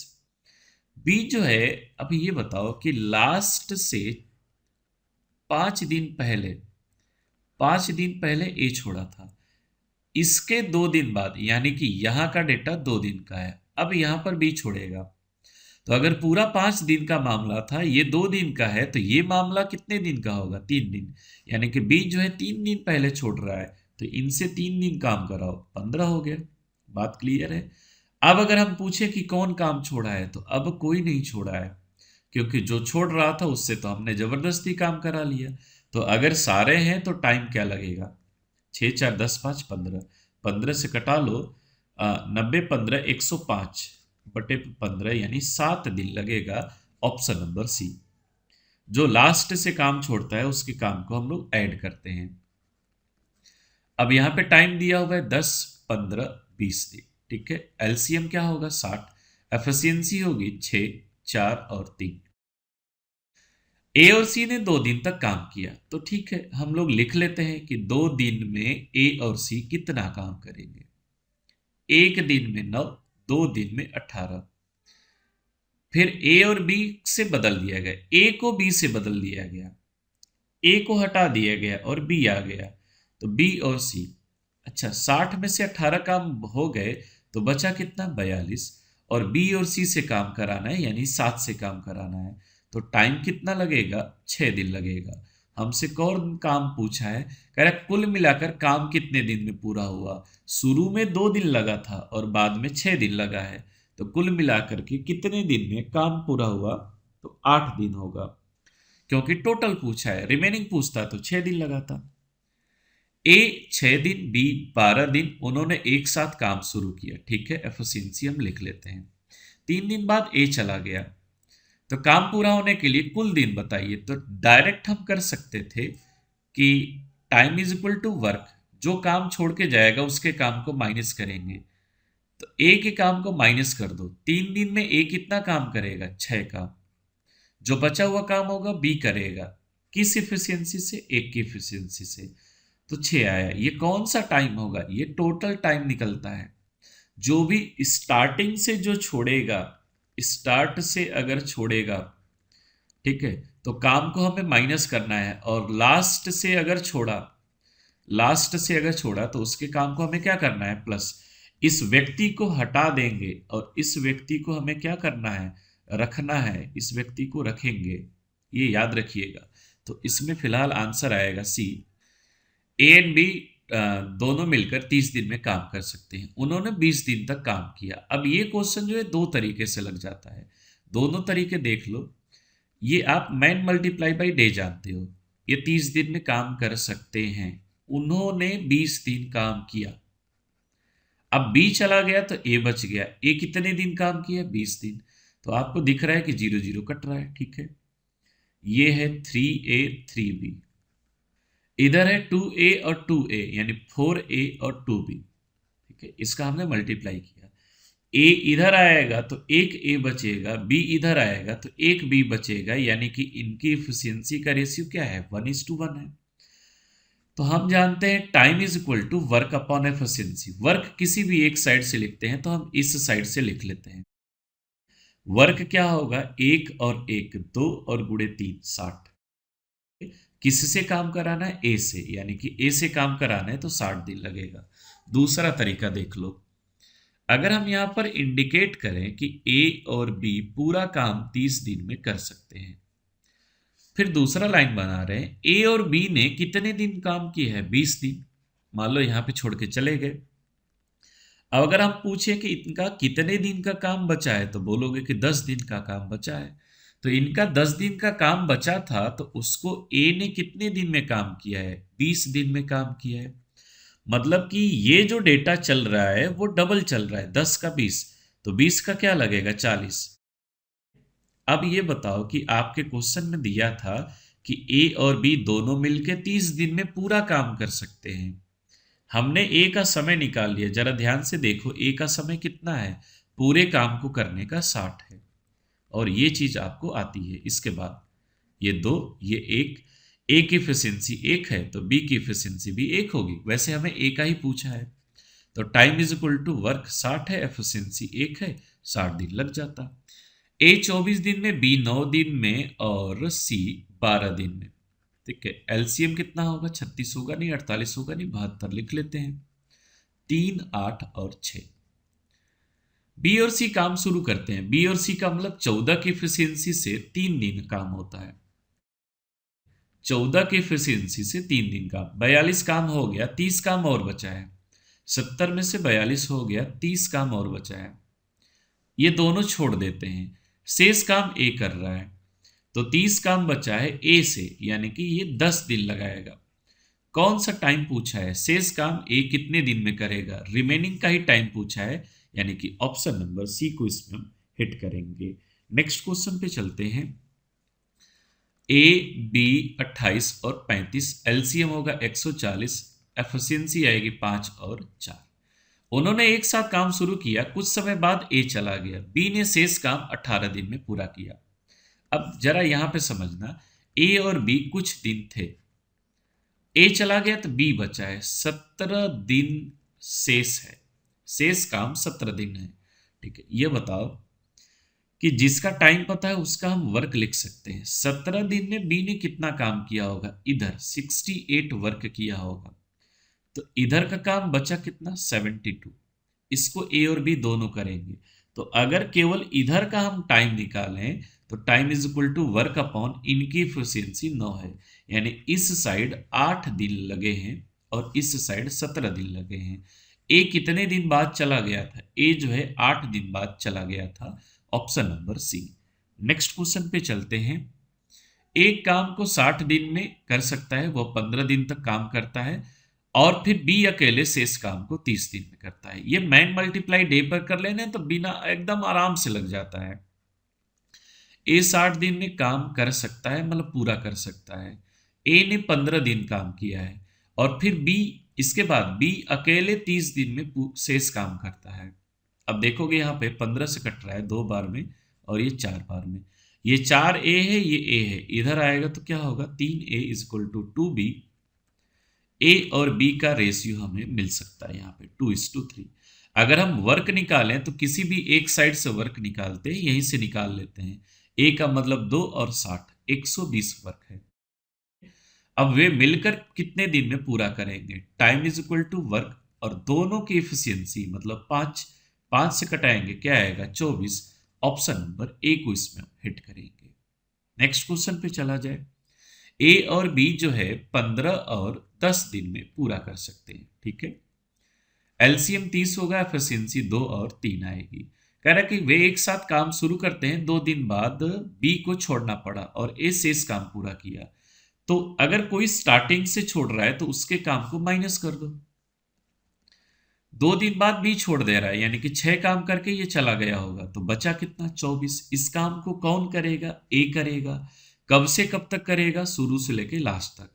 बी जो है, अब ये बताओ कि लास्ट से 5 दिन पहले, 5 दिन पहले ए छोड़ा था, इसके 2 दिन बाद, यानी कि यहां का डेटा 2 दिन का है, अब यहां पर बी छोड़ेगा। तो अगर पूरा 5 दिन का मामला था, ये 2 दिन का है, तो ये मामला कितने दिन का होगा? 3 दिन। यानी कि बी जो है 3 दिन पहले छोड़ रहा है, तो इनसे 3 दिन काम कराओ, 15 हो गया। बात क्लियर है? अब अगर हम पूछे कि कौन काम छोड़ा है, तो अब कोई नहीं छोड़ा है, क्योंकि जो छोड़ रहा था उससे तो हमने जबरदस्ती काम करा लिया। तो अगर सारे हैं तो टाइम क्या लगेगा? 6 4 10 5 15, 15 से कटा लो, 90 15 105 बटे 15, यानी 7 दिन लगेगा। Option number C. जो लास्ट से काम छोड़ता है उसके काम को हम लोग ऐड करते हैं। अब यहां पे टाइम दिया हुआ है 10 15 20 दिन, ठीक है। एलसीएम क्या होगा? 60। एफिशिएंसी होगी 6 4 और 3। ए और सी ने 2 दिन तक काम किया, तो ठीक है, हम लोग लिख लेते हैं कि 2 दिन में ए और सी कितना काम करेंगे। 1 दिन में 9, 2 दिन में 18। फिर ए और बी से बदल दिया गया, ए को बी से बदल दिया गया, ए को हटा दिया गया और बी आ गया, तो बी और सी। अच्छा, 60 में से 18 काम हो गए, तो बचा कितना? 42। और बी और सी से काम कराना है, यानी 7 से काम कराना है, तो टाइम कितना लगेगा? 6 दिन लगेगा। हमसे कौन काम पूछा है? कह रहा कुल मिलाकर काम कितने दिन में पूरा हुआ। शुरू में 2 दिन लगा था और बाद में 6 दिन लगा है, तो कुल मिलाकर के कितने दिन में काम पूरा हुआ? तो 8 दिन होगा, क्योंकि टोटल पूछा है, रिमेनिंग पूछता तो 6 दिन लगाता। ए 6 दिन, बी 12 दिन, उन्होंने एक साथ काम शुरू किया, ठीक है। एफिशिएंसी हम लिख लेते हैं। 3 दिन बाद ए चला गया, तो काम पूरा होने के लिए कुल दिन बताइए। तो डायरेक्ट हम कर सकते थे कि time is equal to work, जो काम छोड़ के जाएगा उसके काम को माइनस करेंगे, तो ए के काम को माइनस कर दो। 3 दिन में ए कितना काम करेगा? 6 काम। जो बचा हुआ काम होगा बी करेगा, किस इफिशियंसी से? 1 की इफिशियंसी से, तो 6 आया। ये कौन सा टाइम होगा? ये टोटल टाइम निकलता है। जो भी स्टार्टिंग से जो छोड़ेगा, स्टार्ट से अगर छोड़ेगा, ठीक है, तो काम को हमें माइनस करना है। और लास्ट से अगर छोड़ा, लास्ट से अगर छोड़ा, तो उसके काम को हमें क्या करना है? प्लस। इस व्यक्ति को हटा देंगे और इस व्यक्ति को हमें क्या करना है? रखना है। इस व्यक्ति को रखेंगे, ये याद रखिएगा। तो इसमें फिलहाल आंसर आएगा सी। ए एंड बी दोनों मिलकर 30 दिन में काम कर सकते हैं। उन्होंने 20 दिन तक काम किया। अब ये क्वेश्चन जो है 2 तरीके से लग जाता है, दोनों तरीके देख लो। ये आप मैन मल्टीप्लाई बाई डे जानते हो, ये 30 दिन में काम कर सकते हैं। उन्होंने 20 दिन काम किया। अब बी चला गया तो ए बच गया। ए कितने दिन काम किया? 20 दिन। तो आपको दिख रहा है कि 0 0 कट रहा है, ठीक है। ये है 3A 3B, इधर है 2A और 2A, यानी 4A और 2B, ठीक है। इसका हमने मल्टीप्लाई किया। ए इधर आएगा तो एक ए बचेगा, बी इधर आएगा तो एक बी बचेगा, यानी कि इनकी इफिशियंसी का रेशियो क्या है? 1:1 है। तो हम जानते हैं time is equal to work upon efficiency. Work किसी भी एक साइड से लिखते हैं तो हम इस साइड से लिख लेते हैं। वर्क क्या होगा? 1 और 1 2 और गुणे 3 60। किससे काम कराना है? ए से, यानी कि ए से काम कराना है तो 60 दिन लगेगा। दूसरा तरीका देख लो। अगर हम यहां पर इंडिकेट करें कि ए और बी पूरा काम 30 दिन में कर सकते हैं, फिर दूसरा लाइन बना रहे हैं, ए और बी ने कितने दिन काम किया है? 20 दिन। मान लो यहां पे छोड़ के चले गए। अब अगर हम पूछे कि इनका कितने दिन का काम बचा है, तो बोलोगे कि 10 दिन का काम बचा है। तो इनका 10 दिन का काम बचा था, तो उसको ए ने कितने दिन में काम किया है? 20 दिन में काम किया है। मतलब कि ये जो डेटा चल रहा है वो डबल चल रहा है, 10 का 20, तो 20 का क्या लगेगा? 40। अब ये बताओ कि आपके क्वेश्चन में दिया था कि ए और बी दोनों मिलके 30 दिन में पूरा काम कर सकते हैं। हमने ए का समय निकाल लिया, जरा ध्यान से देखो ए का समय कितना है? पूरे काम को करने का 60 है, और ये चीज आपको आती है। इसके बाद ये दो, ये एक, ए की एफिशिएंसी एक है तो बी की एफिशिएंसी भी एक होगी। वैसे हमें ए का ही पूछा है, तो time is equal to work 60 है, एफिशिएंसी एक है, 60 दिन लग जाता। ए 24 दिन में, बी 9 दिन में और सी 12 दिन में। ठीक है, एलसीएम कितना होगा? 36 होगा नहीं, 48 होगा नहीं, 72 लिख लेते हैं। 3, 8 और 6। बी और सी काम शुरू करते हैं। बी और सी का मतलब 14 की एफिशिएंसी से 3 दिन काम होता है। 14 की एफिशिएंसी से 3 दिन का 42 काम हो गया, 30 काम और बचा है। 70 में से 42 हो गया, 30 काम और बचा है। ये दोनों छोड़ देते हैं, शेष काम ए कर रहा है, तो 30 काम बचा है ए से, यानी कि ये 10 दिन लगाएगा। कौन सा टाइम पूछा है? शेष काम ए कितने दिन में करेगा? रिमेनिंग का ही टाइम पूछा है, यानी कि ऑप्शन नंबर सी को इसमें हम हिट करेंगे। नेक्स्ट क्वेश्चन पे चलते हैं। ए बी 28 और 35, एलसीएम होगा 140, एफिशिएंसी आएगी 5 और 4। उन्होंने एक साथ काम शुरू किया, कुछ समय बाद ए चला गया, बी ने शेष काम 18 दिन में पूरा किया। अब जरा यहां पे समझना, ए और बी कुछ दिन थे, ए चला गया तो बी बचा है, 17 दिन शेष है, शेष काम 17 दिन है। ठीक है, ये बताओ कि जिसका टाइम पता है उसका हम वर्क लिख सकते हैं। 17 दिन में बी ने कितना काम किया होगा? इधर 68 वर्क किया होगा, तो इधर का काम बचा कितना? 72। इसको ए और बी दोनों करेंगे, तो अगर केवल इधर का हम टाइम निकालें तो time is equal to work upon इनकी एफिशिएंसी 9 है, यानी इस साइड 8 दिन लगे हैं और इस साइड 17 दिन लगे हैं। ए कितने दिन बाद चला गया था? ए जो है 8 दिन बाद चला गया था, option number C. Next question पे चलते हैं। एक काम को 60 दिन में कर सकता है, वो 15 दिन तक काम करता है, और फिर बी अकेले शेष काम को 30 दिन में करता है। ये मैन मल्टीप्लाई डे पर कर लेने तो बिना एकदम आराम से लग जाता है। ए 60 दिन में काम कर सकता है, मतलब पूरा कर सकता है। ए ने 15 दिन काम किया है, और फिर बी, इसके बाद बी अकेले 30 दिन में शेष काम करता है। अब देखोगे यहाँ पे 15 से कट रहा है 2 बार में, और ये 4 बार में। ये 4 ए है, ये ए है, इधर आएगा तो क्या होगा? 3A is equal to 2B। ए और बी का रेशियो हमें मिल सकता है यहाँ पे 2:3। अगर हम वर्क निकालें तो किसी भी एक साइड से वर्क निकालते हैं, यहीं से निकाल लेते हैं। ए का मतलब 2 और 60, 120 वर्क है। अब वे मिलकर कितने दिन में पूरा करेंगे? Time is equal to work, और दोनों की एफिशिएंसी मतलब 5, 5 से कटाएंगे क्या आएगा? 24। ऑप्शन नंबर ए को इसमें हिट करेंगे। नेक्स्ट क्वेश्चन पे चला जाए। ए और बी जो है 15 और 10 दिन में पूरा कर सकते हैं। ठीक है, एलसीएम 30 होगा, एफिशिएंसी 2 और 3 आएगी। कह रहा है कि वे एक साथ काम शुरू करते हैं, 2 दिन बाद बी को छोड़ना पड़ा और ए शेष काम पूरा किया। तो अगर कोई स्टार्टिंग से छोड़ रहा है तो उसके काम को माइनस कर दो। 2 दिन बाद बी छोड़ दे रहा है, यानी कि 6 काम करके ये चला गया होगा, तो बचा कितना? 24। इस काम को कौन करेगा? ए करेगा। कब से कब तक करेगा? शुरू से लेके लास्ट तक।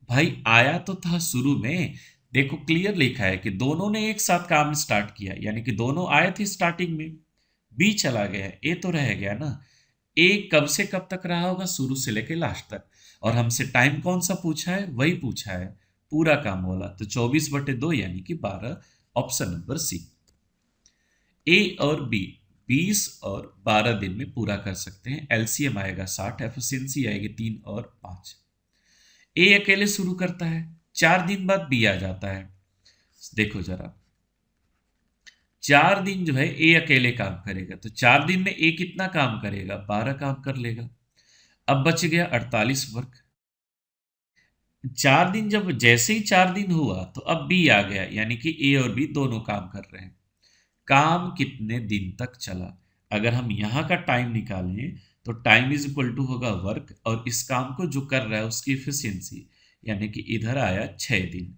भाई आया तो था शुरू में, देखो क्लियर लिखा है कि दोनों ने एक साथ काम स्टार्ट किया, यानी कि दोनों आए थे स्टार्टिंग में, बी चला गया, ए तो रह गया ना। ए कब से कब तक रहा होगा? शुरू से लेके लास्ट तक। और हमसे टाइम कौन सा पूछा है? वही पूछा है, पूरा काम वाला, तो 24/2 यानी कि 12, ऑप्शन नंबर सी। ए और बी 20 और 12 दिन में पूरा कर सकते हैं। एलसीएम आएगा 60, एफिशिएंसी आएगी 3 और 5। ए अकेले शुरू करता है, 4 दिन बाद बी आ जाता है। देखो जरा, 4 दिन जो है ए अकेले काम करेगा, तो 4 दिन में ए कितना काम करेगा? 12 काम कर लेगा। अब बच गया 48 वर्क। 4 दिन, जब जैसे ही 4 दिन हुआ तो अब बी आ गया, यानी कि ए और बी दोनों काम कर रहे हैं। काम कितने दिन तक चला? अगर हम यहाँ का टाइम निकालें तो टाइम इज इक्वल टू होगा वर्क और इस काम को जो कर रहा है उसकी एफिशिएंसी, यानी कि इधर आया 6 दिन।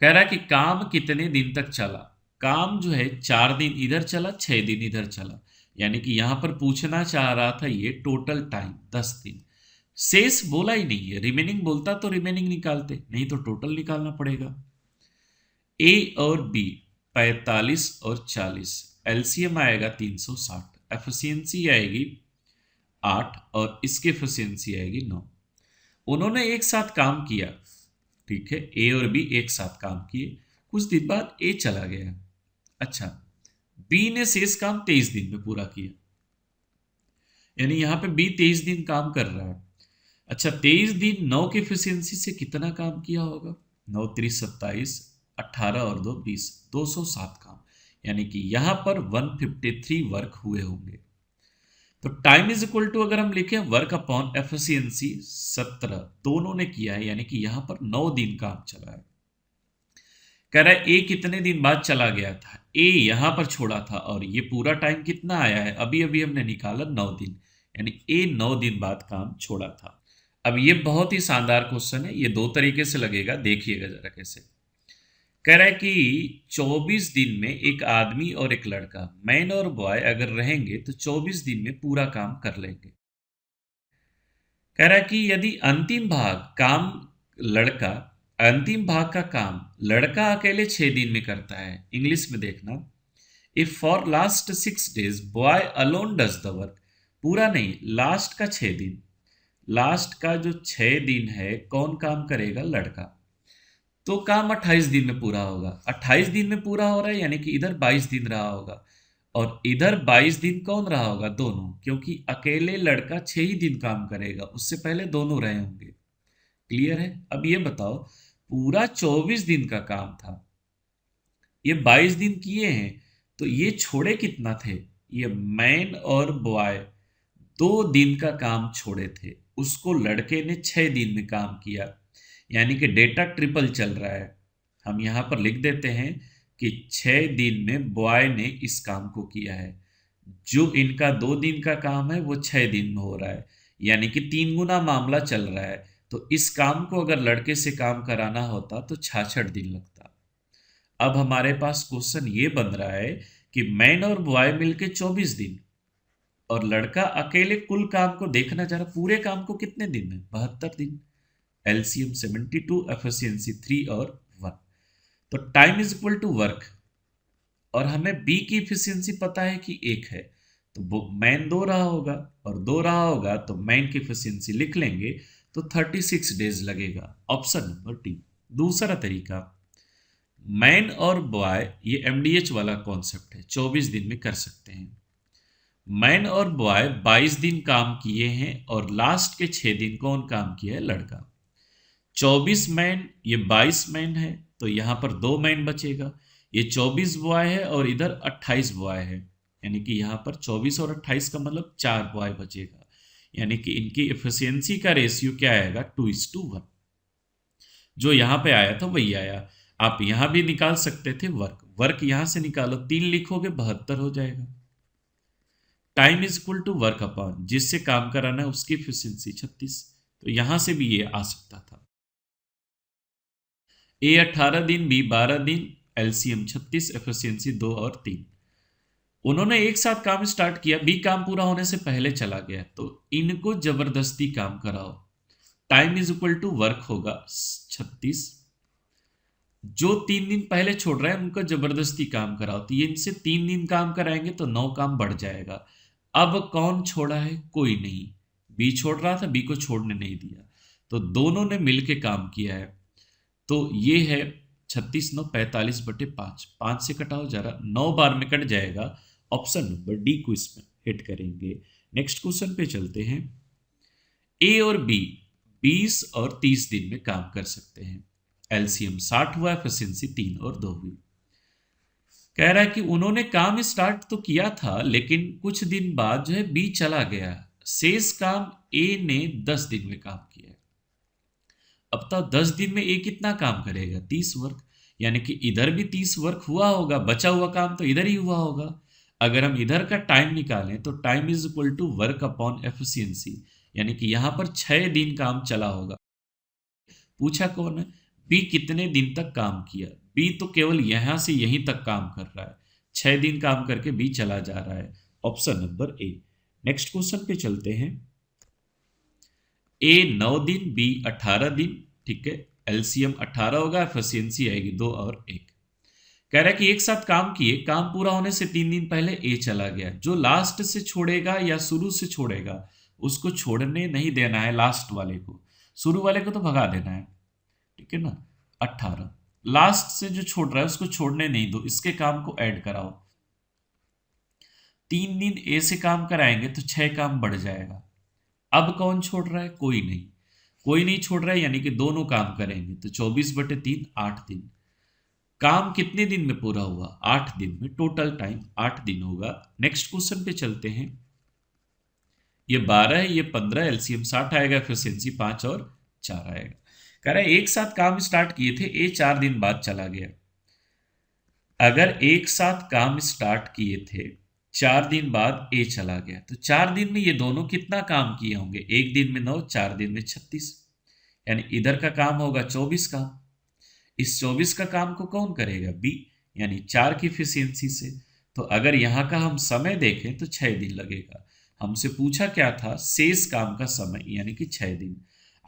कह रहा है कि काम कितने दिन तक चला। काम जो है 4 दिन इधर चला, 6 दिन इधर चला, यानी कि यहां पर पूछना चाह रहा था ये टोटल टाइम 10 दिन। शेष बोला ही नहीं है, रिमेनिंग बोलता तो रिमेनिंग निकालते, नहीं तो टोटल निकालना पड़ेगा। ए और बी 45 और 40, एलसीएम आएगा 360, एफिशिएंसी आएगी 8 और इसकी एफिशिएंसी आएगी 9। उन्होंने एक साथ काम किया, ठीक है, ए और बी एक साथ काम किए। कुछ दिन बाद ए चला गया। अच्छा, बी ने शेष काम 23 दिन में पूरा किया, यानी यहां पे बी 23 दिन काम कर रहा है। अच्छा, 23 दिन 9 की एफिशिएंसी से कितना काम किया होगा? 9 30 27, 18 और 2 20, 207 काम, यानी कि यहां पर 153 वर्क हुए होंगे। तो टाइम इज इक्वल टू अगर हम लिखें वर्क अपॉन एफिशिएंसी 17, दोनों ने किया है, यानी कि यहां पर 9 दिन काम चला है। कह रहा है ए कितने दिन बाद चला गया था। ए यहां पर छोड़ा था और ये पूरा टाइम कितना आया है, अभी अभी हमने निकाला 9 दिन, यानी ए 9 दिन बाद काम छोड़ा था। अब ये बहुत ही शानदार क्वेश्चन है, ये दो तरीके से लगेगा, देखिएगा जरा कैसे। कह रहा है कि 24 दिन में एक आदमी और एक लड़का, मैन और बॉय अगर रहेंगे तो 24 दिन में पूरा काम कर लेंगे। कह रहा है कि यदि अंतिम भाग का काम लड़का अकेले 6 दिन में करता है। इंग्लिश में देखना, if for last 6 days boy alone does the work, पूरा नहीं, लास्ट का 6 दिन, लास्ट का जो 6 दिन है कौन काम करेगा? लड़का। तो काम 28 दिन में पूरा होगा। 28 दिन में पूरा हो रहा है, यानी कि इधर 22 दिन रहा होगा और इधर 22 दिन कौन रहा होगा? दोनों, क्योंकि अकेले लड़का 6 ही दिन काम करेगा, उससे पहले दोनों रहे होंगे। क्लियर है? अब ये बताओ, पूरा 24 दिन का काम था, ये 22 दिन किए हैं, तो ये छोड़े कितना थे? ये मैन और बॉय 2 दिन का काम छोड़े थे, उसको लड़के ने 6 दिन में काम किया, यानी कि डेटा ट्रिपल चल रहा है। हम यहां पर लिख देते हैं कि 6 दिन में बॉय ने इस काम को किया है। जो इनका 2 दिन का काम है वो 6 दिन में हो रहा है, यानी कि 3 गुना मामला चल रहा है। तो इस काम को अगर लड़के से काम कराना होता तो 66 दिन लगता। अब हमारे पास क्वेश्चन ये बन रहा है कि मैन और बॉय मिलके 24 दिन और लड़का अकेले कुल काम को देखना चाह रहा, पूरे काम को कितने दिन में? 72 दिन। एलसीएम 72, एफिशिएंसी 3 और 1। तो time is equal to work, और हमें बी की एफिशिएंसी पता है कि 1 है, तो मैन 2 रहा होगा और 2 रहा होगा, तो मैन की एफिशिएंसी लिख लेंगे, तो 36 डेज लगेगा। Option number D. दूसरा तरीका, मैन और बॉय, ये एमडीएच वाला कॉन्सेप्ट है, 24 दिन में कर सकते हैं। मैन और बॉय 22 दिन काम किए हैं और लास्ट के 6 दिन कौन काम किया है? लड़का। 24 मैन, ये 22 मैन है, तो यहां पर 2 मैन बचेगा। ये 24 बॉय है और इधर 28 बॉय है, यानी कि यहां पर 24 और 28 का मतलब 4 बॉय बचेगा, यानी कि इनकी एफिशिएंसी का रेशियो क्या आएगा? 2:1। जो यहां पे आया था वही आया। आप यहां भी निकाल सकते थे वर्क यहां से निकालो, 3 लिखोगे 72 हो जाएगा। Time is equal to work upon जिससे काम कराना है उसकी एफिशिएंसी 36, तो यहां से भी ये आ सकता था। ए 18 दिन, बी 12 दिन, एलसीएम 36, एफिशिएंसी 2 और 3। उन्होंने एक साथ काम स्टार्ट किया, बी काम पूरा होने से पहले चला गया, तो इनको जबरदस्ती काम कराओ। Time is equal to work होगा 36, जो 3 दिन पहले छोड़ रहे हैं उनको जबरदस्ती काम कराओ, तो ये इनसे 3 दिन काम कराएंगे तो 9 काम बढ़ जाएगा। अब कौन छोड़ा है? कोई नहीं, बी छोड़ रहा था, बी को छोड़ने नहीं दिया, तो दोनों ने मिलके काम किया है। तो ये है 36 9 45/5, 5 से कटाओ जरा, 9 बार में कट जाएगा। ऑप्शन नंबर डी को इसमें हिट करेंगे। नेक्स्ट क्वेश्चन पे चलते हैं। ए और बी 20 और 30 दिन में काम कर सकते हैं। एलसीएम 60 हुआ, एफिशिएंसी 3 और 2 हुई। कह रहा है कि उन्होंने काम स्टार्ट तो किया था, लेकिन कुछ दिन बाद जो है बी चला गया, शेष काम ए ने 10 दिन में काम किया है। अब तो 10 दिन में ए कितना काम करेगा? 30 वर्क, यानी कि इधर भी 30 वर्क हुआ होगा, बचा हुआ काम तो इधर ही हुआ होगा। अगर हम इधर का टाइम निकालें तो time is equal to work upon efficiency, यानी कि यहां पर 6 दिन काम चला होगा। पूछा कौन है? बी कितने दिन तक काम किया। बी तो केवल यहां से यहीं तक काम कर रहा है, 6 दिन काम करके बी चला जा रहा है। Option number A. Next question पे चलते हैं। ए 9 दिन, बी 18 दिन। ठीक है, एलसीएम 18 होगा, एफिशिएंसी आएगी 2 और 1। कह रहा है कि एक साथ काम किए, काम पूरा होने से 3 दिन पहले ए चला गया। जो लास्ट से छोड़ेगा या शुरू से छोड़ेगा, उसको छोड़ने नहीं देना है लास्ट वाले को, शुरू वाले को तो भगा देना है। ठीक है ना। 18 लास्ट से जो छोड़ रहा है उसको छोड़ने नहीं दो, इसके काम को ऐड कराओ। 3 दिन ए से काम कराएंगे तो 6 काम बढ़ जाएगा। अब कौन छोड़ रहा है? कोई नहीं, कोई नहीं छोड़ रहा है, यानी कि दोनों काम करेंगे तो 24/3 8 दिन। काम कितने दिन में पूरा हुआ? 8 दिन में। टोटल टाइम 8 दिन होगा। नेक्स्ट क्वेश्चन पे चलते हैं। ये 12 है, ये 15, एलसीएम 60 आएगा, एफिशिएंसी 5 और 4 आएगा। कह रहा है एक साथ काम स्टार्ट किए थे, ए 4 दिन बाद चला गया। अगर एक साथ काम स्टार्ट किए थे, 4 दिन बाद ए चला गया, तो 4 दिन में ये दोनों कितना काम किए होंगे? एक दिन में 9, 4 दिन में 36, यानी इधर का काम होगा 24 काम। इस 24 का काम को कौन करेगा? बी, यानी 4 की एफिशिएंसी से। तो अगर यहाँ का हम समय देखें तो 6 दिन लगेगा। हमसे पूछा क्या था? शेष काम का समय, यानी कि 6 दिन।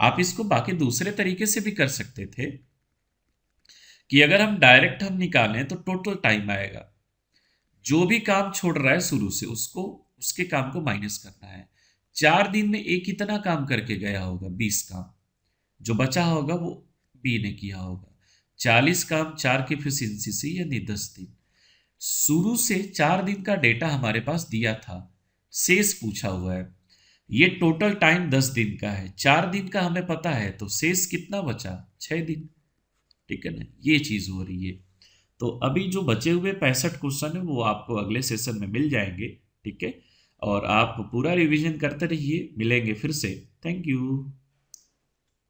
आप इसको बाकी दूसरे तरीके से भी कर सकते थे कि अगर हम डायरेक्ट निकालें तो टोटल टाइम आएगा, जो भी काम छोड़ रहा है शुरू से उसको उसके काम को माइनस करना है। 4 दिन में ए कितना काम करके गया होगा? 20 काम। जो बचा होगा वो बी ने किया होगा। 40 काम 4 की एफिशिएंसी से, यानी 10 दिन। शुरू से 4 दिन का डेटा हमारे पास दिया था, शेष पूछा हुआ है। ये टोटल टाइम 10 दिन का है, 4 दिन का हमें पता है, तो शेष कितना बचा? 6 दिन। ठीक है ना, ये चीज हो रही है। तो अभी जो बचे हुए 65 क्वेश्चन है वो आपको अगले सेशन में मिल जाएंगे। ठीक है, और आप पूरा रिवीजन करते रहिए। मिलेंगे फिर से। Thank you.